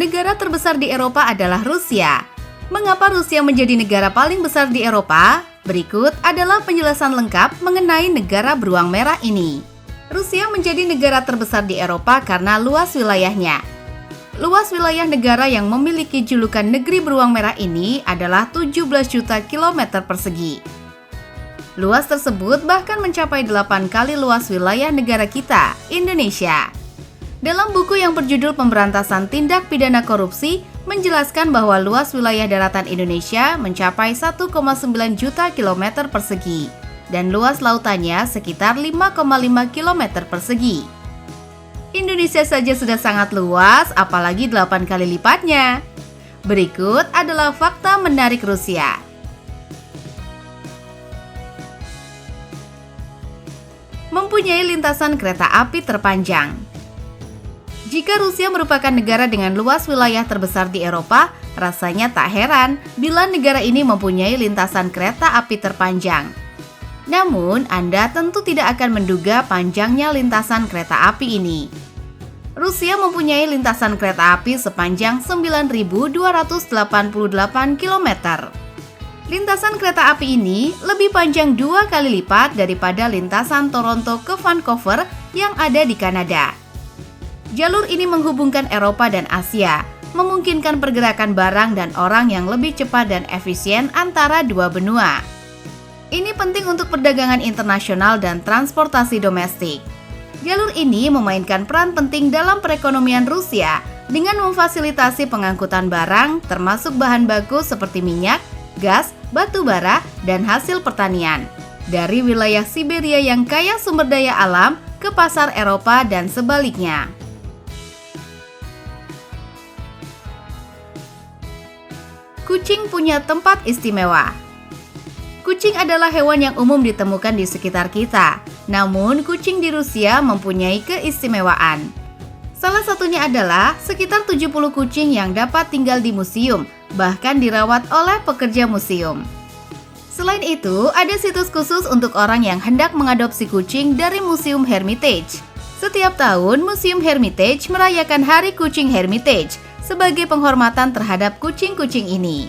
Negara terbesar di Eropa adalah Rusia. Mengapa Rusia menjadi negara paling besar di Eropa? Berikut adalah penjelasan lengkap mengenai negara beruang merah ini. Rusia menjadi negara terbesar di Eropa karena luas wilayahnya. Luas wilayah negara yang memiliki julukan negeri beruang merah ini adalah 17 juta kilometer persegi. Luas tersebut bahkan mencapai 8 kali luas wilayah negara kita, Indonesia. Dalam buku yang berjudul Pemberantasan Tindak Pidana Korupsi, menjelaskan bahwa luas wilayah daratan Indonesia mencapai 1,9 juta kilometer persegi dan luas lautannya sekitar 5,5 kilometer persegi. Indonesia saja sudah sangat luas, apalagi 8 kali lipatnya. Berikut adalah fakta menarik Rusia. Mempunyai lintasan kereta api terpanjang. Jika Rusia merupakan negara dengan luas wilayah terbesar di Eropa, rasanya tak heran bila negara ini mempunyai lintasan kereta api terpanjang. Namun, Anda tentu tidak akan menduga panjangnya lintasan kereta api ini. Rusia mempunyai lintasan kereta api sepanjang 9.288 km. Lintasan kereta api ini lebih panjang 2 kali lipat daripada lintasan Toronto ke Vancouver yang ada di Kanada. Jalur ini menghubungkan Eropa dan Asia, memungkinkan pergerakan barang dan orang yang lebih cepat dan efisien antara dua benua. Ini penting untuk perdagangan internasional dan transportasi domestik. Jalur ini memainkan peran penting dalam perekonomian Rusia dengan memfasilitasi pengangkutan barang termasuk bahan baku seperti minyak, gas, batu bara, dan hasil pertanian dari wilayah Siberia yang kaya sumber daya alam ke pasar Eropa dan sebaliknya. Kucing punya tempat istimewa. Kucing adalah hewan yang umum ditemukan di sekitar kita. Namun, kucing di Rusia mempunyai keistimewaan. Salah satunya adalah sekitar 70 kucing yang dapat tinggal di museum, bahkan dirawat oleh pekerja museum. Selain itu, ada situs khusus untuk orang yang hendak mengadopsi kucing dari Museum Hermitage. Setiap tahun, Museum Hermitage merayakan Hari Kucing Hermitage sebagai penghormatan terhadap kucing-kucing ini.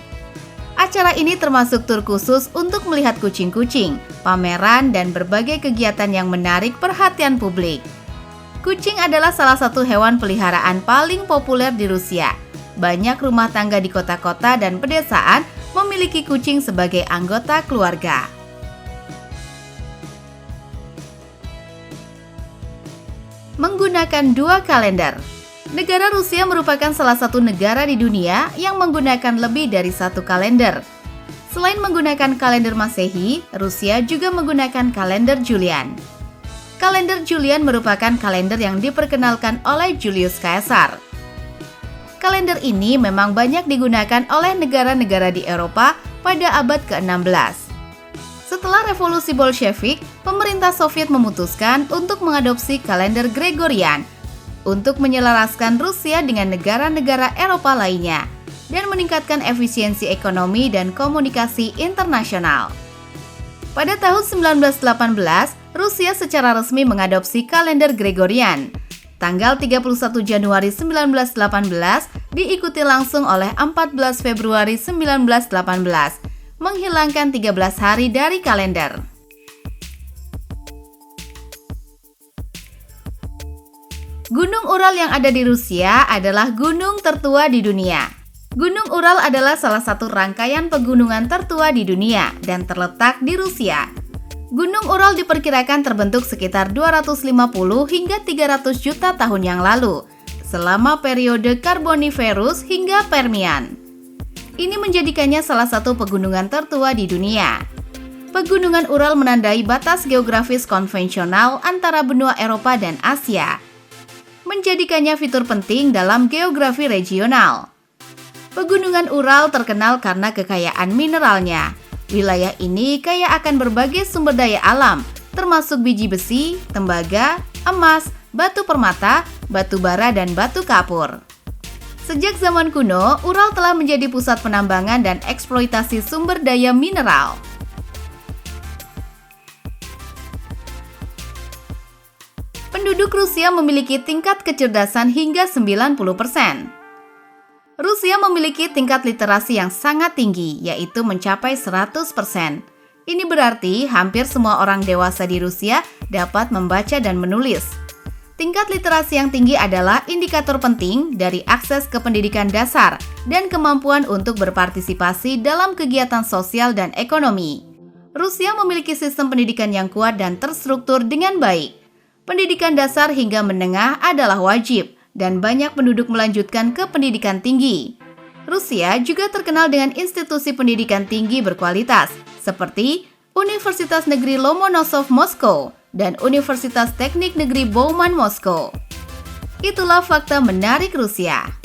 Acara ini termasuk tur khusus untuk melihat kucing-kucing, pameran, dan berbagai kegiatan yang menarik perhatian publik. Kucing adalah salah satu hewan peliharaan paling populer di Rusia. Banyak rumah tangga di kota-kota dan pedesaan memiliki kucing sebagai anggota keluarga. Menggunakan 2 kalender. Negara Rusia merupakan salah satu negara di dunia yang menggunakan lebih dari 1 kalender. Selain menggunakan kalender Masehi, Rusia juga menggunakan kalender Julian. Kalender Julian merupakan kalender yang diperkenalkan oleh Julius Caesar. Kalender ini memang banyak digunakan oleh negara-negara di Eropa pada abad ke-16. Setelah revolusi Bolshevik, pemerintah Soviet memutuskan untuk mengadopsi kalender Gregorian untuk menyelaraskan Rusia dengan negara-negara Eropa lainnya dan meningkatkan efisiensi ekonomi dan komunikasi internasional. Pada tahun 1918, Rusia secara resmi mengadopsi kalender Gregorian. Tanggal 31 Januari 1918 diikuti langsung oleh 14 Februari 1918, menghilangkan 13 hari dari kalender. Gunung Ural yang ada di Rusia adalah gunung tertua di dunia. Gunung Ural adalah salah satu rangkaian pegunungan tertua di dunia dan terletak di Rusia. Gunung Ural diperkirakan terbentuk sekitar 250 hingga 300 juta tahun yang lalu, selama periode Karboniferus hingga Permian. Ini menjadikannya salah satu pegunungan tertua di dunia. Pegunungan Ural menandai batas geografis konvensional antara benua Eropa dan Asia, menjadikannya fitur penting dalam geografi regional. Pegunungan Ural terkenal karena kekayaan mineralnya. Wilayah ini kaya akan berbagai sumber daya alam, termasuk biji besi, tembaga, emas, batu permata, batu bara, dan batu kapur. Sejak zaman kuno, Ural telah menjadi pusat penambangan dan eksploitasi sumber daya mineral. Penduduk Rusia memiliki tingkat kecerdasan hingga 90%. Rusia memiliki tingkat literasi yang sangat tinggi, yaitu mencapai 100%. Ini berarti hampir semua orang dewasa di Rusia dapat membaca dan menulis. Tingkat literasi yang tinggi adalah indikator penting dari akses ke pendidikan dasar dan kemampuan untuk berpartisipasi dalam kegiatan sosial dan ekonomi. Rusia memiliki sistem pendidikan yang kuat dan terstruktur dengan baik. Pendidikan dasar hingga menengah adalah wajib, dan banyak penduduk melanjutkan ke pendidikan tinggi. Rusia juga terkenal dengan institusi pendidikan tinggi berkualitas, seperti Universitas Negeri Lomonosov Moskow dan Universitas Teknik Negeri Bauman Moskow. Itulah fakta menarik Rusia.